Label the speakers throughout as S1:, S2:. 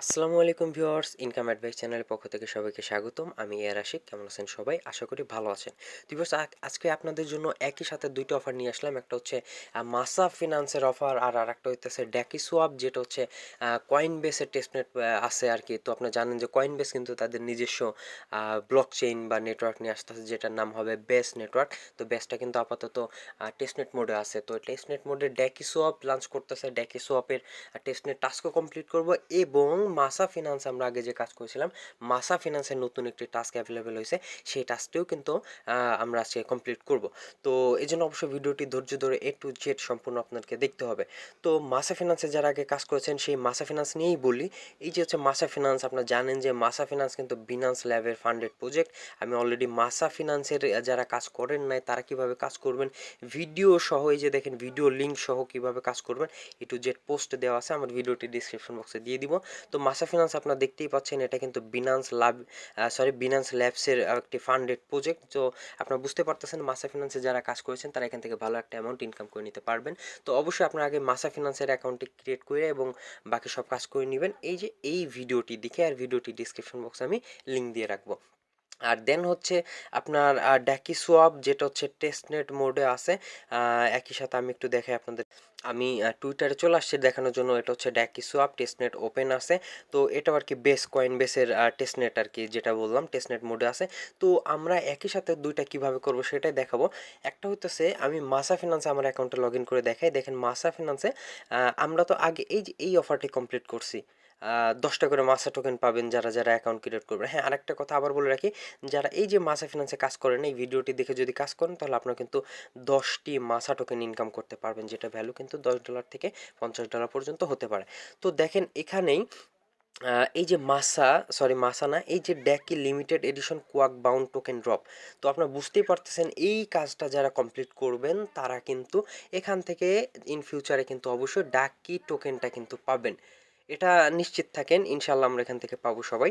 S1: আসসালামু আলাইকুম viewers, income advice চ্যানেলের পক্ষ থেকে সবাইকে স্বাগতম। আমি এয়ার আশিক। কেমন আছেন সবাই? আশা করি ভালো আছেন। তো ভিউয়ার্স, আজকে আপনাদের জন্য একই সাথে দুইটা অফার নিয়ে আসলাম। একটা হচ্ছে মাসা ফিনান্সের অফার, আর আরেকটা হইতেছে ড্যাকিসোয়াপ, যেটা হচ্ছে কয়েন বেসের টেস্টনেট আছে আর কি। তো আপনারা জানেন যে কয়েন বেস কিন্তু তাদের নিজস্ব ব্লক চেইন বা নেটওয়ার্ক নিয়ে আসতেছে, যেটার নাম হবে বেস নেটওয়ার্ক। তো বেসটা কিন্তু আপাতত টেস্টনেট মোডে আছে। তো টেস্টনেট মোডে ড্যাকিসোয়াপ লঞ্চ করতেছে। ড্যাকিসোয়াপের টেস্টনেট টাস্কও কমপ্লিট করব, এবং মাসা ফিনান্স আমরা আগে যে কাজ করেছিলাম, মাসা ফিনান্সের নতুন একটি টাস্ক অ্যাভেলেবেল হয়েছে। সেই টাস্কটিও কিন্তু আমরা আজকে কমপ্লিট করব। তো এই জন্য অবশ্যই ভিডিওটি ধৈর্য ধরে এ টু জেড সম্পূর্ণ আপনাদেরকে দেখতে হবে। তো মাসা ফিনান্সে যারা আগে কাজ করেছেন সেই মাসা ফিনান্স নিয়েই বলি। এই যে হচ্ছে মাসা ফিনান্স, আপনারা জানেন যে মাসা ফিনান্স কিন্তু বিনান্স ল্যাবের ফান্ডেড প্রজেক্ট। আমি অলরেডি মাসা ফিনান্সের যারা কাজ করেন নাই তারা কিভাবে কাজ করবেন, ভিডিও সহ, এই যে দেখেন ভিডিও লিঙ্ক সহ কিভাবে কাজ করবেন, এ টু জেড পোস্ট দেওয়া আছে, আমার ভিডিওটি ডিসক্রিপশন বক্সে দিয়ে দিব। তো মাসা ফিনান্স আপনারা দেখতেই পাচ্ছেন, এটা কিন্তু বিনান্স ল্যাবসের একটি ফান্ডেড প্রজেক্ট। তো আপনারা বুঝতে পারতেছেন মাসা ফিনান্সে যারা কাজ করেছেন তারা এখান থেকে ভালো একটা অ্যামাউন্ট ইনকাম করে নিতে পারবেন। তো অবশ্যই আপনারা আগে মাসা ফিনান্সের অ্যাকাউন্টটি ক্রিয়েট করে এবং বাকি সব কাজ করে নেবেন। এই যে এই ভিডিওটি দেখে, আর ভিডিওটি ডিসক্রিপশন বক্সে আমি লিঙ্ক দিয়ে রাখবো। আর দেন হচ্ছে আপনার ড্যাকিসোয়াপ, যেটা হচ্ছে টেস্টনেট মোডে আছে। একই সাথে আমি একটু দেখাই আপনাদের। আমি টুইটারে চলে আসছি দেখানোর জন্য। এটা হচ্ছে ড্যাকিসোয়াপ টেস্টনেট ওপেন আছে। তো এটা আর কি বেস কয়েন বেসের টেস্টনেট আর কি, যেটা বললাম টেস্টনেট মোডে আছে। তো আমরা একই সাথে দুইটা কিভাবে করব সেটাই দেখাবো। একটা হইতেছে আমি মাসা ফিনান্সে আমার অ্যাকাউন্টে লগ ইন করে দেখাই। দেখেন মাসা ফিনান্সে আমরা তো আগে এই যে এই অফারটি কমপ্লিট করছি। 10টা করে মাসা টোকেন পাবেন যারা যারা অ্যাকাউন্ট ক্রিয়েট করবেন। হ্যাঁ, আরেকটা কথা আবার বলে রাখি, যারা এই যে মাসা ফিনান্সে কাজ করেন, এই ভিডিওটি দেখে যদি কাজ করেন তাহলে আপনারা কিন্তু 10টি মাসা টোকেন ইনকাম করতে পারবেন, যেটা ভ্যালু কিন্তু $10 থেকে $50 পর্যন্ত হতে পারে। তো দেখেন এখানেই এই যে মাসা না, এই যে ducky limited edition quack bound token drop. তো আপনারা বুঝতেই পারতেছেন এই কাজটা যারা কমপ্লিট করবেন তারা কিন্তু এখান থেকে ইন ফিউচারে কিন্তু অবশ্যই ডাকি টোকেনটা কিন্তু পাবেন। এটা নিশ্চিত থাকেন, ইনশাল্লাহ আমরা এখান থেকে পাবো সবাই।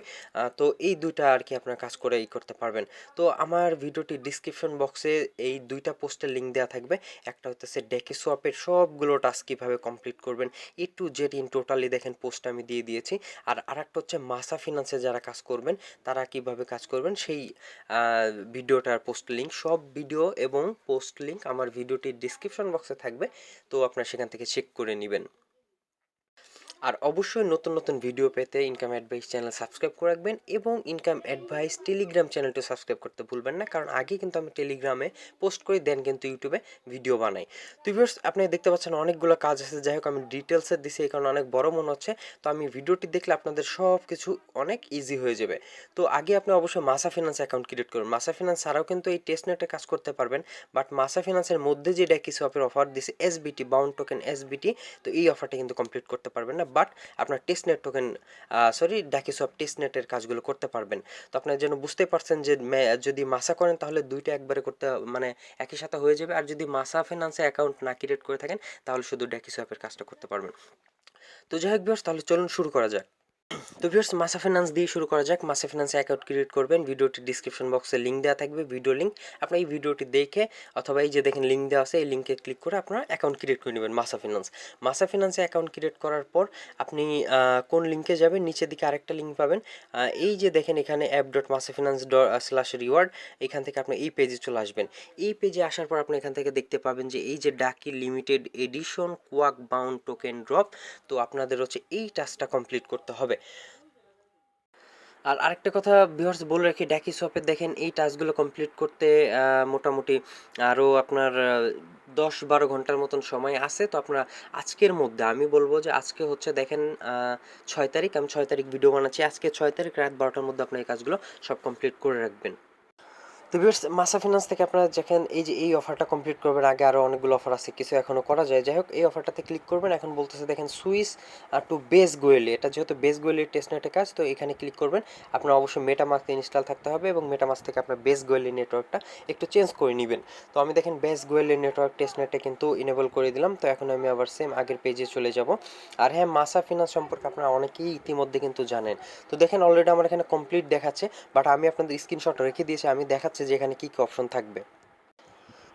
S1: তো এই দুইটা আর কি আপনার কাজ করে করতে পারবেন। তো আমার ভিডিওটি ডিসক্রিপশন বক্সে এই দুইটা পোস্টের লিঙ্ক দেওয়া থাকবে। একটা হচ্ছে ড্যাকিসোয়াপের সবগুলো টাস্ক কীভাবে কমপ্লিট করবেন, এ টু জেড ইন টোটালি দেখেন পোস্ট আমি দিয়ে দিয়েছি। আর আরেকটা হচ্ছে মাসা ফিনান্সে যারা কাজ করবেন তারা কিভাবে কাজ করবেন সেই ভিডিওটার পোস্ট লিঙ্ক, সব ভিডিও এবং পোস্ট লিঙ্ক আমার ভিডিওটির ডিসক্রিপশন বক্সে থাকবে। তো আপনারা সেখান থেকে চেক করে নেবেন। আর অবশ্যই নতুন নতুন ভিডিও পেতে ইনকাম অ্যাডভাইস চ্যানেল সাবস্ক্রাইব করে রাখবেন, এবং ইনকাম অ্যাডভাইস টেলিগ্রাম চ্যানেলটি সাবস্ক্রাইব করতে ভুলবেন না, কারণ আগে কিন্তু আমি টেলিগ্রামে পোস্ট করি, দেন কিন্তু ইউটিউবে ভিডিও বানাই। তো ভিউয়ার্স, আপনি দেখতে পাচ্ছেন অনেকগুলো কাজ আছে। যাই হোক, আমি ডিটেলসে দিছি এই কারণে অনেক বড় মনে হচ্ছে। তো আমি ভিডিওটি দেখলে আপনাদের সব কিছু অনেক ইজি হয়ে যাবে। তো আগে আপনি অবশ্যই মাসা ফিনান্স অ্যাকাউন্ট ক্রিয়েট করুন। মাসা ফিনান্স ছাড়াও কিন্তু এই টেস্টনেটে কাজ করতে পারবেন। বাট মাসা ফিনান্সের মধ্যে যে ড্যাকিসোয়াপের অফার দিছে এসবিটি বাউন্ড টোকেন এসবিটি, তো এই অফারটা কিন্তু কমপ্লিট করতে পারবেন না। বাট আপনার টেস্টনেট টোকেন ড্যাকিসোয়াপ টেস্টনেটের কাজগুলো করতে পারবেন। তো আপনার জন্য বুঝতে পারছেন যে যদি মাসা করেন তাহলে দুইটা একবারে করতে, মানে একই সাথে হয়ে যাবে। আর যদি মাসা ফিনান্সে অ্যাকাউন্ট না ক্রিয়েট করে থাকেন তাহলে শুধু ড্যাকিসোয়াপের কাজটা করতে পারবেন। তো যাই হোক ভিউয়ার্স, তাহলে চলুন শুরু করা যাক। তো ভিউয়ার্স, মাসা ফিনান্স দিয়ে শুরু করা যাক। মাসা ফিনান্সে অ্যাকাউন্ট ক্রিয়েট করবেন, ভিডিওটি ডিসক্রিপশন বক্সে লিঙ্ক দেওয়া থাকবে, ভিডিও লিঙ্ক। আপনার এই ভিডিওটি দেখে অথবা এই যে দেখেন লিঙ্ক দেওয়া আছে, এই লিঙ্কে ক্লিক করে আপনারা অ্যাকাউন্ট ক্রিয়েট করে নেবেন মাসা ফিনান্স। মাসা ফিনান্সে অ্যাকাউন্ট ক্রিয়েট করার পর আপনি কোন লিঙ্কে যাবেন, নিচের দিকে আরেকটা লিঙ্ক পাবেন। এই যে দেখেন এখানে app.masafinance/reward, এখান থেকে আপনি এই পেজে চলে আসবেন। এই পেজে আসার পর আপনি এখান থেকে দেখতে পাবেন যে এই যে ডাকি limited edition quack bound token drop. তো আপনাদের হচ্ছে এই টাস্কটা কমপ্লিট করতে হবে। আর আরেকটা কথা ভিউয়ার্স বলে রাখি, ড্যাকিসোয়াপে দেখেন এই টাস্কগুলো কমপ্লিট করতে মোটামুটি আরও আপনার 10-12 ঘন্টার মতন সময় আছে। তো আপনারা আজকের মধ্যে, আমি বলবো যে আজকে হচ্ছে দেখেন 6 তারিখ, আমি 6 তারিখ ভিডিও বানাচ্ছি, আজকে 6 তারিখ রাত 12টার মধ্যে আপনার এই কাজগুলো সব কমপ্লিট করে রাখবেন। তো ভিউয়ার্স, মাসা ফিনান্স থেকে আপনারা দেখেন এই যে এই অফারটা কমপ্লিট করবেন। আগে আরও অনেকগুলো অফার আছে, কিছু এখনও করা যায়। যাই হোক, এই অফারটাতে ক্লিক করবেন। এখন বলতেছে দেখেন সুইস টু বেস গোয়েলি, এটা যেহেতু বেস গোয়েলির টেস্টনেটের কাজ, তো এখানে ক্লিক করবেন। আপনার অবশ্যই মেটামাস্ক ইনস্টল থাকতে হবে, এবং মেটামাস্ক থেকে আপনার বেস গোয়েলি নেটওয়ার্কটা একটু চেঞ্জ করে নেবেন। তো আমি দেখেন বেস গোয়েলি নেটওয়ার্ক টেস্টনেটে কিন্তু ইনেবল করে দিলাম। তো এখন আমি আবার সেম আগের পেজে চলে যাব। আর হ্যাঁ, মাসা ফিনান্স সম্পর্কে আপনারা অনেকেই ইতিমধ্যে কিন্তু জানেন। তো দেখেন অলরেডি আমার এখানে কমপ্লিট দেখাচ্ছে, বাট আমি আপনাদের স্ক্রিনশট রেখে দিয়েছি, আমি দেখাচ্ছি যে এখানে কী কী অপশন থাকবে।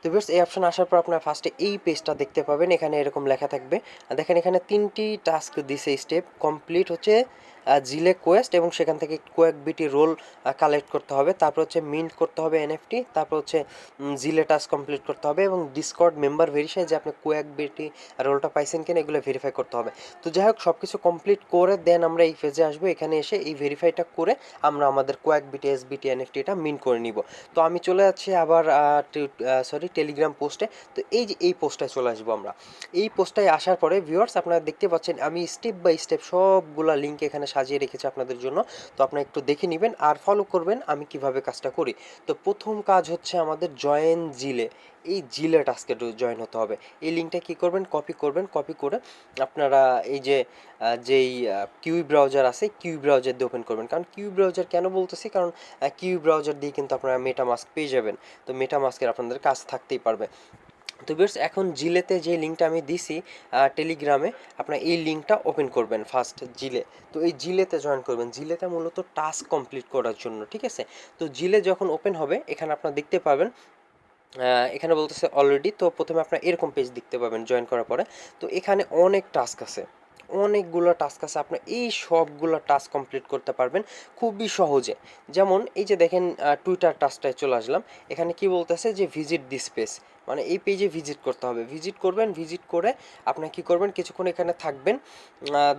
S1: তো ভিউয়ার্স, এই অপশন আসার পর আপনার ফার্স্টে এই পেজটা দেখতে পাবেন, এখানে এরকম লেখা থাকবে। আর দেখেন এখানে 3টি টাস্ক দিছে, স্টেপ কমপ্লিট হচ্ছে জিলে কোয়েস্ট এবং সেখান থেকে কোয়েক বিটি রোল কালেক্ট করতে হবে, তারপর হচ্ছে মিন্ট করতে হবে এনএফটি, তারপর হচ্ছে জিলে টাস্ক কমপ্লিট করতে হবে এবং ডিসকর্ড মেম্বার ভেরিফাই যে আপনি কোয়েক বিটি রোলটা পাইছেন কিনা এগুলো ভেরিফাই করতে হবে। তো যাই হোক সব কিছু কমপ্লিট করে দেন আমরা এই ফেজে আসবো, এখানে এসে এই ভেরিফাইটা করে আমরা আমাদের কোয়েক বিটি এসবিটি এনএফটিটা মিন্ট করে নিব। তো আমি চলে যাচ্ছি আবার টেলিগ্রাম পোস্টে। তো এই যে এই পোস্টটায় চলে আসবো আমরা। এই পোস্টটায় আসার পরে ভিউয়ার্স আপনারা দেখতে পাচ্ছেন আমি স্টেপ বাই স্টেপ সবগুলা লিঙ্ক এখানে সাজিয়ে রেখেছি আপনাদের জন্য। তো আপনারা একটু দেখে নেবেন আর ফলো করবেন আমি কিভাবে কাজটা করি। তো প্রথম কাজ হচ্ছে আমাদের জয়েন জিলে, এই জিলে টাস্কে জয়েন হতে হবে। এই লিঙ্কটা কী করবেন, কপি করবেন, কপি করে আপনারা এই যে যেই কিউই ব্রাউজার আছে কিউই ব্রাউজার দিয়ে ওপেন করবেন। কারণ কিউই ব্রাউজার কেন বলতেছি, কারণ কিউই ব্রাউজার দিয়ে কিন্তু আপনারা মেটামাস্ক পেয়ে যাবেন। তো মেটামাস্কের আপনাদের কাজ থাকতেই পারবে। তো ভিউয়ার্স এখন জিলেতে যে লিঙ্কটা আমি দিছি টেলিগ্রামে, আপনারা এই লিঙ্কটা ওপেন করবেন ফার্স্ট জিলে। তো এই জিলেতে জয়েন করবেন, জিলেতে মূলত টাস্ক কমপ্লিট করার জন্য, ঠিক আছে। তো জিলে যখন ওপেন হবে এখানে আপনারা দেখতে পাবেন এখানে বলতেছে অলরেডি। তো প্রথমে আপনার এরকম পেজ দেখতে পাবেন জয়েন করার পরে। তো এখানে অনেক টাস্ক আছে, অনেকগুলো টাস্ক আছে, আপনার এই সবগুলো টাস্ক কমপ্লিট করতে পারবেন খুবই সহজে। যেমন এই যে দেখেন টুইটার টাস্কটায় চলে আসলাম, এখানে কি বলতেছে যে ভিজিট দিস পেজ, মানে এই পেজে ভিজিট করতে হবে। ভিজিট করবেন, ভিজিট করে আপনার কি করবেন কিছুক্ষণ এখানে থাকবেন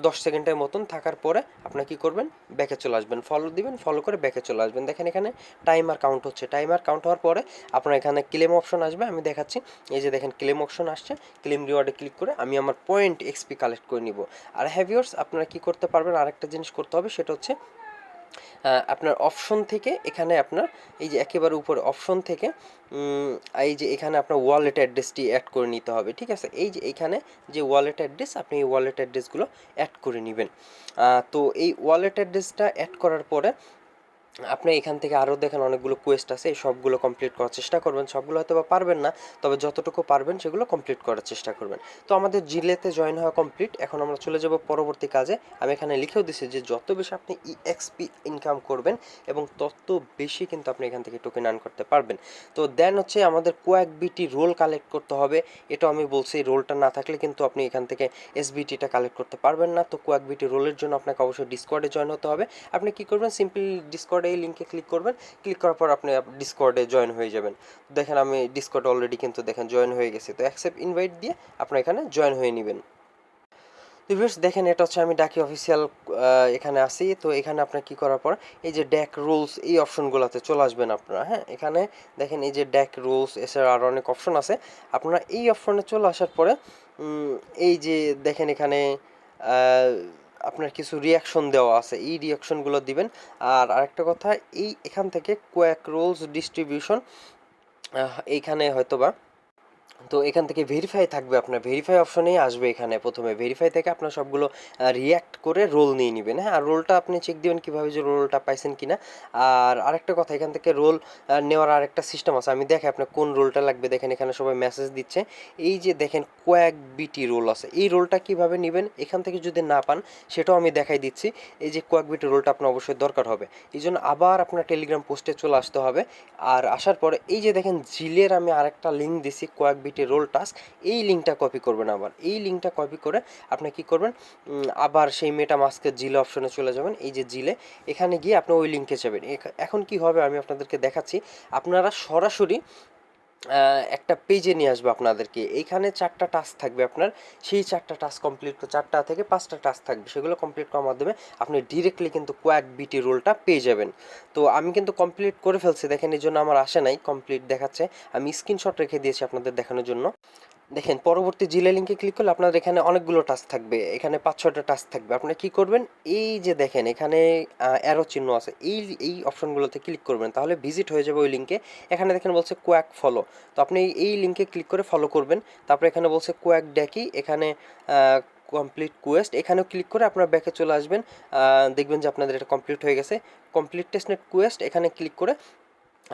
S1: 10 সেকেন্ডের মতন থাকার পরে আপনার কি করবেন ব্যাকে চলে আসবেন, ফলো দিবেন, ফলো করে ব্যাকে চলে আসবেন। দেখেন এখানে টাইমার কাউন্ট হচ্ছে, টাইমার কাউন্ট হওয়ার পরে আপনার এখানে ক্লেম অপশন আসবে, আমি দেখাচ্ছি। এই যে দেখেন ক্লেম অপশন আসছে, ক্লেম রিওয়ার্ডে ক্লিক করে আমি আমার পয়েন্ট এক্সপি কালেক্ট করে নিব। আর হ্যাভিয়ার্স আপনারা কি করতে পারবেন, আরেকটা জিনিস করতে হবে, সেটা হচ্ছে আপনার অপশন থেকে এখানে আপনার এই যে একেবারে উপরে অপশন থেকে এই যে এখানে আপনার ওয়ালেট অ্যাড্রেসটি অ্যাড করে নিতে হবে, ঠিক আছে। এই যে এখানে যে ওয়ালেট অ্যাড্রেস, আপনি এই ওয়ালেট অ্যাড্রেসগুলো অ্যাড করে নেবেন। তো এই ওয়ালেট অ্যাড্রেসটা অ্যাড করার পরে আপনি এখান থেকে আরও দেখেন অনেকগুলো কোয়েস্ট আছে, এই সবগুলো কমপ্লিট করার চেষ্টা করবেন। সবগুলো হয়তো বা পারবেন না, তবে যতটুকু পারবেন সেগুলো কমপ্লিট করার চেষ্টা করবেন। তো আমাদের জিলেতে জয়েন হওয়া কমপ্লিট, এখন আমরা চলে যাব পরবর্তী কাজে। আমি এখানে লিখেও দিছি যে যত বেশি আপনি ইএক্সপি ইনকাম করবেন এবং তত বেশি কিন্তু আপনি এখান থেকে টোকেন আর্ন করতে পারবেন। তো দেন হচ্ছে আমাদের কোয়াক বিটি রোল কালেক্ট করতে হবে। এটাও আমি বলছি, রোলটা না থাকলে কিন্তু আপনি এখান থেকে এসবিটিটা কালেক্ট করতে পারবেন না। তো কোয়াক বিটি রোলের জন্য আপনাকে অবশ্যই ডিসকর্ডে জয়েন হতে হবে। আপনি কি করবেন, সিম্পলি ডিসকর্ডে এই লিঙ্কে ক্লিক করবেন, ক্লিক করার পর আপনি ডিসকর্ডে জয়েন হয়ে যাবেন। দেখেন আমি ডিসকর্ডে অলরেডি কিন্তু দেখেন জয়েন হয়ে গেছে। তো অ্যাকসেপ্ট ইনভাইট দিয়ে আপনার এখানে জয়েন হয়ে নেবেন। ভিউয়ার্স দেখেন এটা হচ্ছে আমি ডাকি অফিসিয়াল এখানে আসি। তো এখানে আপনার কি করার পর এই যে ড্যাক রুলস এই অপশনগুলোতে চলে আসবেন আপনারা। হ্যাঁ, এখানে দেখেন এই যে ড্যাক রুলস, এছাড়া আরও অনেক অপশন আছে। আপনারা এই অপশনে চলে আসার পরে এই যে দেখেন এখানে আপনার কিছু রিয়াকশন দেওয়া আছে, এই রিয়াকশনগুলো দিবেন। আর আরেকটা কথা, এই এখান থেকে কোয়াক রুলস ডিস্ট্রিবিউশন এইখানে হয়তোবা, তো এখান থেকে ভেরিফাই থাকবে, আপনার ভেরিফাই অপশনেই আসবে। এখানে প্রথমে ভেরিফাই থেকে আপনার সবগুলো রিয়্যাক্ট করে রোল নিয়ে নেবেন। হ্যাঁ, আর রোলটা আপনি চেক দিবেন কীভাবে যে রোলটা পাইছেন কিনা। আর আরেকটা কথা, এখান থেকে রোল নেওয়ার আরেকটা সিস্টেম আছে, আমি দেখে আপনার কোন রোলটা লাগবে। দেখেন এখানে সবাই মেসেজ দিচ্ছে, এই যে দেখেন কোয়াক বিটি রোল আছে, এই রোলটা কিভাবে নেবেন এখান থেকে যদি না পান সেটাও আমি দেখাই দিচ্ছি। এই যে কোয়াক বিটি রোলটা আপনার অবশ্যই দরকার হবে, এই জন্য আবার আপনার টেলিগ্রাম পোস্টে চলে আসতে হবে। আর আসার পরে এই যে দেখেন জিলের আমি আরেকটা লিঙ্ক দিছি কোয়াক বিটি রোল টাস্ক, এই লিঙ্কটা কপি করবেন। আবার এই লিঙ্কটা কপি করে আপনি কি করবেন, আবার সেই মেটামাস্কের জিলে অপশনে চলে যাবেন। এই যে জিলে, এখানে গিয়ে আপনি ওই লিঙ্কে যাবেন। এখন কি হবে আমি আপনাদেরকে দেখাচ্ছি। আপনারা সরাসরি একটা পেজে নিয়ে আসবে আপনাদেরকে, এইখানে 4টা টাস্ক থাকবে আপনার, সেই 4টা টাস্ক কমপ্লিট, 4টা থেকে 5টা টাস্ক থাকবে, সেগুলো কমপ্লিট করার মাধ্যমে আপনি ডিরেক্টলি কিন্তু কোয়াক বিটি রোলটা পেয়ে যাবেন। তো আমি কিন্তু কমপ্লিট করে ফেলছি, দেখেন এই জন্য আমার আসে নাই, কমপ্লিট দেখাচ্ছে, আমি স্ক্রিনশট রেখে দিয়েছি আপনাদের দেখানোর জন্য। দেখেন পরবর্তী জিলে লিঙ্কে ক্লিক করলে আপনার এখানে অনেকগুলো টাস্ক থাকবে, এখানে 5-6টা টাস্ক থাকবে। আপনি কি করবেন, এই যে দেখেন এখানে অ্যারো চিহ্ন আছে, এই এই অপশনগুলোতে ক্লিক করবেন, তাহলে ভিজিট হয়ে যাবে ওই লিঙ্কে। এখানে দেখেন বলছে কোয়াক ফলো, তো আপনি এই লিঙ্কে ক্লিক করে ফলো করবেন। তারপরে এখানে বলছে কোয়াক ড্যাকি, এখানে কমপ্লিট কোয়েস্ট, এখানেও ক্লিক করে আপনার ব্যাকে চলে আসবেন। দেখবেন যে আপনাদের এটা কমপ্লিট হয়ে গেছে। কমপ্লিট টেস্টনেট কোয়েস্ট, এখানে ক্লিক করে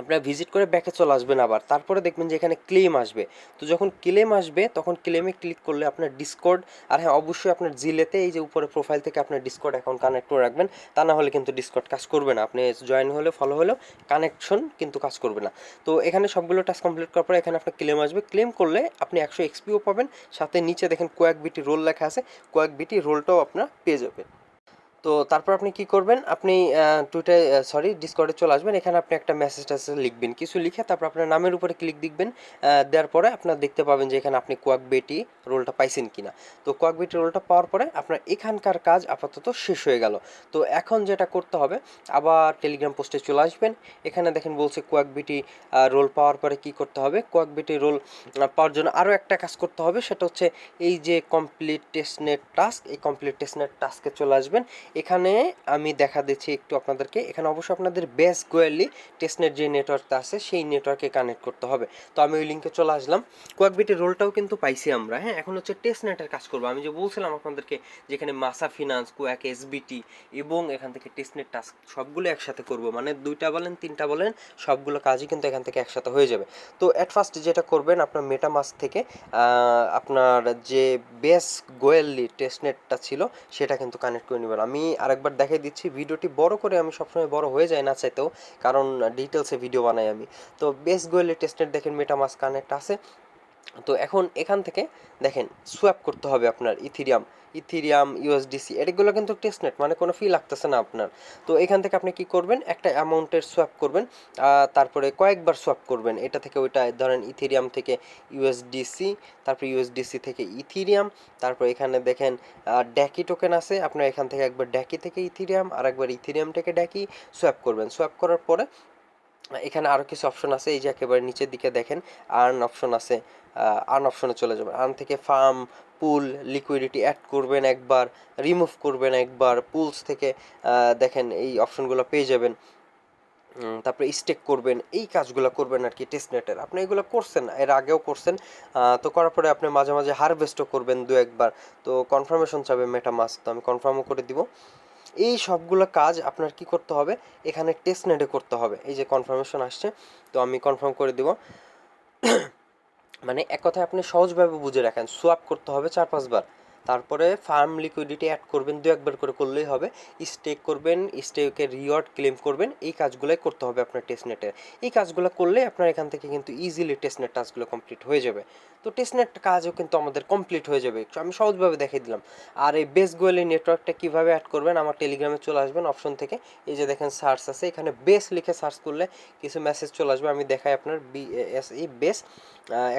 S1: আপনারা ভিজিট করে ব্যাকে চলে আসবেন আবার। তারপরে দেখবেন যে এখানে ক্লেম আসবে। তো যখন ক্লেম আসবে তখন ক্লেমে ক্লিক করলে আপনার ডিসকর্ড, আর হ্যাঁ অবশ্যই আপনার জিলেতে এই যে উপরে প্রোফাইল থেকে আপনার ডিসকর্ড অ্যাকাউন্ট কানেক্ট করে রাখবেন, তা না হলে কিন্তু ডিসকর্ড কাজ করবে না। আপনি জয়েন হলে ফলো হলেও কানেকশন কিন্তু কাজ করবে না। তো এখানে সবগুলো টাস্ক কমপ্লিট করার পরে এখানে আপনার ক্লেম আসবে, ক্লেম করলে আপনি 100 এক্সপিও পাবেন, সাথে নিচে দেখেন কোয়াক বিটি রোল লেখা আছে, কোয়াক বিটি রোলটাও আপনার পেয়ে যাবেন। তো তারপর আপনি কি করবেন, আপনি ডিসকর্ডে চলে আসবেন। এখানে আপনি একটা মেসেজ টেসেজ লিখবেন, কিছু লিখে তারপর আপনার নামের উপরে ক্লিক দিবেন। দেওয়ার পরে আপনার দেখতে পাবেন যে এখানে আপনি কোয়াক বেটি রোলটা পাইছেন কিনা। তো কোয়াক বেটি রোলটা পাওয়ার পরে আপনার এখানকার কাজ আপাতত শেষ হয়ে গেল। তো এখন যেটা করতে হবে, আবার টেলিগ্রাম পোস্টে চলে আসবেন। এখানে দেখেন বলছে কোয়াক বেটি রোল পাওয়ার পরে কি করতে হবে, কোয়াক বেটি রোল পাওয়ার জন্য আরও একটা কাজ করতে হবে, সেটা হচ্ছে এই যে কমপ্লিট টেস্টনেট টাস্ক, এই কমপ্লিট টেস্টনেট টাস্কে চলে আসবেন। এখানে আমি দেখা দিচ্ছি একটু আপনাদেরকে, এখানে অবশ্যই আপনাদের বেস গোয়ালি টেস্টনেট যে নেটওয়ার্কটা আছে সেই নেটওয়ার্কে কানেক্ট করতে হবে। তো আমি ওই লিঙ্কে চলে আসলাম। কোয়াকবিটের রোলটাও কিন্তু পাইছি আমরা, হ্যাঁ। এখন হচ্ছে টেস্টনেটের কাজ করবো। আমি যে বলছিলাম আপনাদেরকে যেখানে মাসা ফিনান্স, কোয়াক এসবিটি এবং এখান থেকে টেস্টনেট টাস্ক সবগুলো একসাথে করব, মানে 2টা বলেন 3টা বলেন সবগুলো কাজই কিন্তু এখান থেকে একসাথে হয়ে যাবে। তো অ্যাট ফার্স্ট যেটা করবেন, আপনার মেটামাস্ক থেকে আপনার যে বেস গোয়েলি টেস্টনেটটা ছিল সেটা কিন্তু কানেক্ট করে নেবেন। আমি আরেকবার দেখাই দিচ্ছি, ভিডিওটি বড় করে, আমি সবসময় বড় হয়ে যায় না চাইতেও, কারণ ডিটেলসে ভিডিও বানাই আমি। তো বেস গোয়েলি টেস্টনেট দেখেন মেটামাস্ক কানেক্ট আছে। তো এখন এখান থেকে দেখেন সোয়াপ করতে হবে আপনার ইথিরিয়াম ইউএসডিসি, এগুলো কিন্তু টেস্টনেট, মানে কোনো ফি লাগতেছে না আপনার। তো এখান থেকে আপনি কি করবেন, একটা অ্যামাউন্টের সোয়াপ করবেন, তারপরে কয়েকবার সোয়াপ করবেন, এটা থেকে ওইটা, ধরেন ইথিরিয়াম থেকে ইউএসডিসি, তারপর ইউএসডিসি থেকে ইথিরিয়াম, তারপর এখানে দেখেন ড্যাকি টোকেন আছে, আপনার এখান থেকে একবার ড্যাকি থেকে ইথিরিয়াম আর একবার ইথিরিয়াম থেকে ড্যাকি সোয়াপ করবেন। সোয়াপ করার পরে এখানে আরও কিছু অপশন আছে, এই যে একেবারে নিচের দিকে দেখেন আর্ন অপশন আছে, আর্ন অপশনে চলে যাবেন। আর্ন থেকে ফার্ম, পুল, লিকুইডিটি অ্যাড করবেন একবার, রিমুভ করবেন একবার, পুলস থেকে দেখেন এই অপশনগুলো পেয়ে যাবেন। তারপরে স্টেক করবেন, এই কাজগুলো করবেন আর কি টেস্টনেটের। আপনি এগুলো করছেন, এর আগেও করছেন। তো করার পরে আপনি মাঝে মাঝে হারভেস্টও করবেন 2-1 বার। তো কনফার্মেশন চাবে মেটামাস্ক, তো আমি কনফার্মও করে দিব। এই সবগুলো কাজ আপনার কি করতে হবে, এখানে টেস্টনেটে করতে হবে। এই যে কনফার্মেশন আসছে, তো আমি কনফার্ম করে দিব। মানে এক কথায় আপনি সহজভাবে বুঝে রাখেন, সোয়াপ করতে হবে 4-5 বার, তারপরে ফার্ম লিকুইডিটি অ্যাড করবেন 2-1 বার করে করলেই হবে। স্টেক করবেন, স্টেকের রিওয়ার্ড ক্লেম করবেন, এই কাজগুলোই করতে হবে আপনার টেস্টনেটে। এই কাজগুলো করলে আপনার এখান থেকে কিন্তু ইজিলি টেস্টনেট টাস্কগুলো কমপ্লিট হয়ে যাবে। তো টেস্টনেট কাজও কিন্তু আমাদের কমপ্লিট হয়ে যাবে, আমি সহজভাবে দেখিয়ে দিলাম। আর এই বেস গোয়েলি নেটওয়ার্কটা কীভাবে অ্যাড করবেন, আমার টেলিগ্রামে চলে আসবেন অপশন থেকে, এই যে দেখেন সার্চ আছে, এখানে বেস লিখে সার্চ করলে কিছু মেসেজ চলে আসবে, আমি দেখাই আপনার BASE বেস।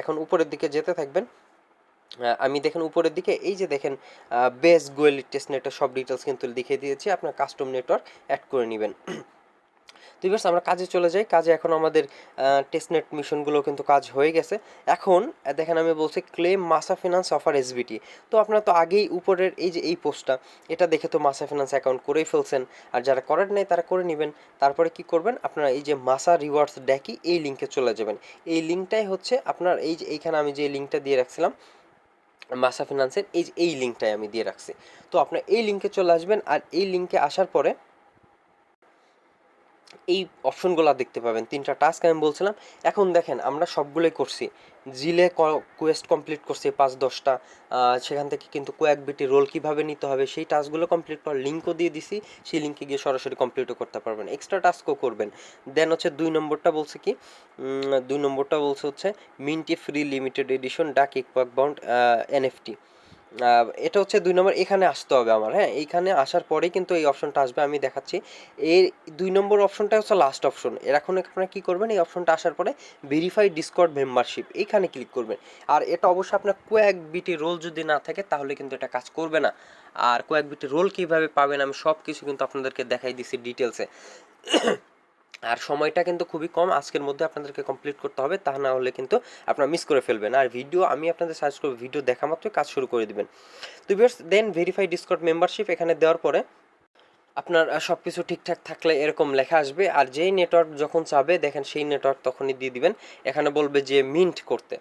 S1: এখন উপরের দিকে যেতে থাকবেন। আমি দেখেন উপরের দিকে এই যে দেখেন বেস গোয়েলি টেস্টনেটের সব ডিটেলস কিন্তু লিখে দিয়েছি, আপনার কাস্টম নেটওয়ার্ক অ্যাড করে নেবেন। তো ভিউয়ার্স আমরা কাজে চলে যাই। কাজে এখন আমাদের টেস্টনেট মিশনগুলো কিন্তু কাজ হয়ে গেছে। এখন দেখেন আমি বলছি ক্লেম মাসা ফিনান্স অফার এসবিটি। তো আপনারা তো আগেই উপরের এই যে এই পোস্টটা, এটা দেখে তো মাসা ফিনান্স অ্যাকাউন্ট করেই ফেলছেন, আর যারা করেন নাই তারা করে নেবেন। তারপরে কি করবেন, আপনারা এই যে মাসা রিওয়ার্ডস ড্যাকি এই লিঙ্কে চলে যাবেন। এই লিঙ্কটাই হচ্ছে আপনার এই যে এইখানে আমি যে লিঙ্কটা দিয়ে রাখছিলাম মাসা ফিনান্সের, এই যে এই লিঙ্কটাই আমি দিয়ে রাখছি। তো আপনার এই লিঙ্কে চলে আসবেন, আর এই লিঙ্কে আসার পরে এই অপশনগুলো দেখতে পাবেন, 3টা টাস্ক আমি বলছিলাম। এখন দেখেন আমরা সবগুলোই করছি, জিলে কোয়েস্ট কমপ্লিট করছি 5-10টা, সেখান থেকে কিন্তু কোয়াক বিটি রোল কীভাবে নিতে হবে সেই টাস্কগুলো কমপ্লিট করার লিঙ্কও দিয়ে দিছি, সেই লিঙ্কে গিয়ে সরাসরি কমপ্লিটও করতে পারবেন, এক্সট্রা টাস্কও করবেন। দেন হচ্ছে 2 নম্বরটা বলছে কি, 2 নম্বরটা বলছে হচ্ছে মিন্টি ফ্রি লিমিটেড এডিশন ডাক ইকুয়াক বাউন্ড এনএফটি। এটা হচ্ছে 2 নম্বর, এখানে আসতে হবে আমার, হ্যাঁ। এইখানে আসার পরেই কিন্তু এই অপশনটা আসবে, আমি দেখাচ্ছি। এই 2 নম্বর অপশনটা হচ্ছে লাস্ট অপশন। এর এখন আপনারা কী করবেন, এই অপশনটা আসার পরে ভেরিফাই ডিসকর্ড মেম্বারশিপ এইখানে ক্লিক করবেন। আর এটা অবশ্যই আপনার কোয়াক বিটি রোল যদি না থাকে তাহলে কিন্তু এটা কাজ করবে না। আর কোয়াক বিটি রোল কীভাবে পাবেন আমি সব কিছু কিন্তু আপনাদেরকে দেখাই দিছি ডিটেলসে। আর সময়টা কিন্তু খুবই কম, আজকের মধ্যে আপনাদেরকে কমপ্লিট করতে হবে, তা না হলে কিন্তু আপনারা মিস করে ফেলবেন। আর ভিডিও আমি আপনাদের সার্চ করব, ভিডিও দেখা মাত্রই কাজ শুরু করে দিবেন। তো viewers then verify Discord membership এখানে দেওয়ার পরে আপনার সব কিছু ঠিকঠাক থাকলে এরকম লেখা আসবে, আর যেই নেটওয়ার্ক যখন চাবে দেখেন সেই নেটওয়ার্ক তখনই দিয়ে দিবেন। এখানে বলবে যে মিন্ট করতে,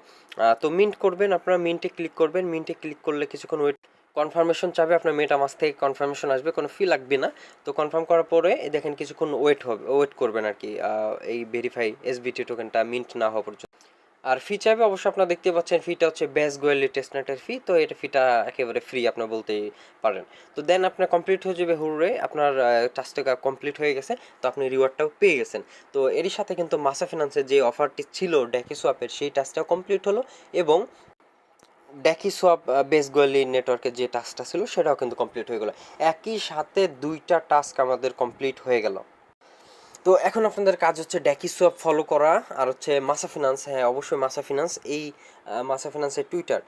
S1: তো মিন্ট করবেন, আপনারা মিন্টে ক্লিক করবেন। মিন্টে ক্লিক করলে কিছুক্ষণ ওয়েট, কনফার্মেশন চাবে আপনার মেটামাস্ক থেকে, কনফার্মেশন আসবে, কোনো ফি লাগবে না। তো কনফার্ম করার পরে দেখেন কিছুক্ষণ ওয়েট করবেন আর কি, এই ভেরিফাই এসবিটি টোকেনটা মিন্ট না হওয়া পর্যন্ত। আর ফি চাইবে অবশ্যই, আপনারা দেখতে পাচ্ছেন ফিটা হচ্ছে বেস গোয়েলি টেস্টনেটের ফি, তো এটা ফিটা একেবারে ফ্রি আপনার বলতেই পারেন। তো দেন আপনার কমপ্লিট হয়ে যাবে, হুররে আপনার টাস্কটা কমপ্লিট হয়ে গেছে, তো আপনি রিওয়ার্ডটাও পেয়ে গেছেন। তো এরই সাথে কিন্তু মাসা ফিনান্সের যে অফারটি ছিল ড্যাকিসোয়াপের সেই টাস্কটাও কমপ্লিট হলো, এবং DackieSwap বেস গোয়ালি নেটওয়ার্কের যে টাস্কটা ছিল সেটাও কিন্তু কমপ্লিট হয়ে গেল। একই সাথে ২টা টাস্ক আমাদের কমপ্লিট হয়ে গেল। তো এখন আপনাদের কাজ হচ্ছে DackieSwap ফলো করা আর হচ্ছে মাসা ফিন্যান্স, হ্যাঁ অবশ্যই মাসা ফিন্যান্স, এই মাসা ফিন্যান্সের টুইটার,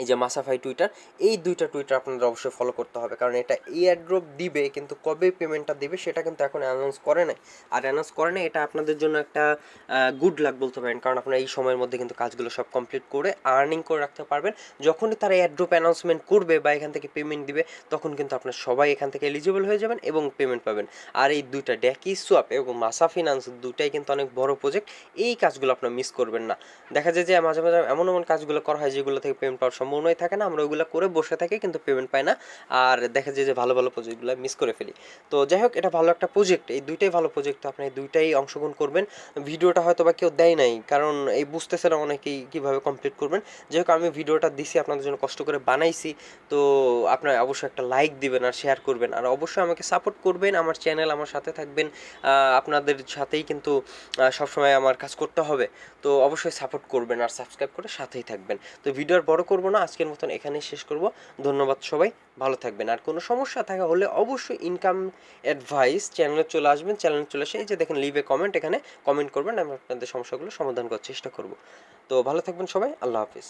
S1: এই যে মাসাফাই টুইটার, এই দুইটা টুইটার আপনাদের অবশ্যই ফলো করতে হবে, কারণ এটা এয়ারড্রপ দিবে কিন্তু কবে পেমেন্টটা দিবে সেটা কিন্তু এখন অ্যানাউন্স করে নাই। আর অ্যানাউন্স করে নাই, এটা আপনাদের জন্য একটা গুড লাক বলতে পারেন, কারণ আপনারা এই সময়ের মধ্যে কিন্তু কাজগুলো সব কমপ্লিট করে আর্নিং করে রাখতে পারবেন। যখনই তারা এয়ারড্রপ অ্যানাউন্সমেন্ট করবে বা এখান থেকে পেমেন্ট দিবে, তখন কিন্তু আপনার সবাই এখান থেকে এলিজিবল হয়ে যাবেন এবং পেমেন্ট পাবেন। আর এই দুইটা DackieSwap এবং মাসা ফিনান্স দুটাই কিন্তু অনেক বড় প্রজেক্ট, এই কাজগুলো আপনারা মিস করবেন না। দেখা যায় যে মাঝে মাঝে এমন এমন কাজগুলো করা হয় যেগুলো থেকে পেমেন্ট পাওয়ার সম্ভাবনাই থাকে না, আমরা ওইগুলো করে বসে থাকি কিন্তু পেমেন্ট পাই না, আর দেখা যায় যে ভালো ভালো প্রজেক্টগুলো মিস করে ফেলি। তো যাই হোক, এটা ভালো একটা প্রজেক্ট, এই দুইটাই ভালো প্রজেক্ট, তো আপনি এই দুইটাই অংশগ্রহণ করবেন। ভিডিওটা হয়তো বা কেউ দেয় নাই, কারণ এই বুঝতেছে না অনেকেই কীভাবে কমপ্লিট করবেন। যাই হোক, আমি ভিডিওটা দিছি আপনাদের জন্য, কষ্ট করে বানাইছি, তো আপনার অবশ্যই একটা লাইক দিবেন আর শেয়ার করবেন, আর অবশ্যই আমাকে সাপোর্ট করবেন, আমার চ্যানেল, আমার সাথে থাকবেন। আপনাদের সাথেই কিন্তু সবসময় আমার কাজ করতে হবে, তো অবশ্যই সাপোর্ট করবেন আর সাবস্ক্রাইব করে সাথেই থাকবেন। তো ভিডিও আর বড় করবো না, আজকের মতন এখানেই শেষ করব। ধন্যবাদ সবাই, ভালো থাকবেন। আর কোনো সমস্যা থাকা হলে অবশ্যই ইনকাম অ্যাডভাইস চ্যানেলে চলে আসবেন, চ্যানেলে চলে এসে এই যে দেখেন লিভ এ কমেন্ট, এখানে কমেন্ট করবেন, আমি আপনাদের সমস্যাগুলো সমাধান করার চেষ্টা করব। তো ভালো থাকবেন সবাই, আল্লাহ হাফিজ।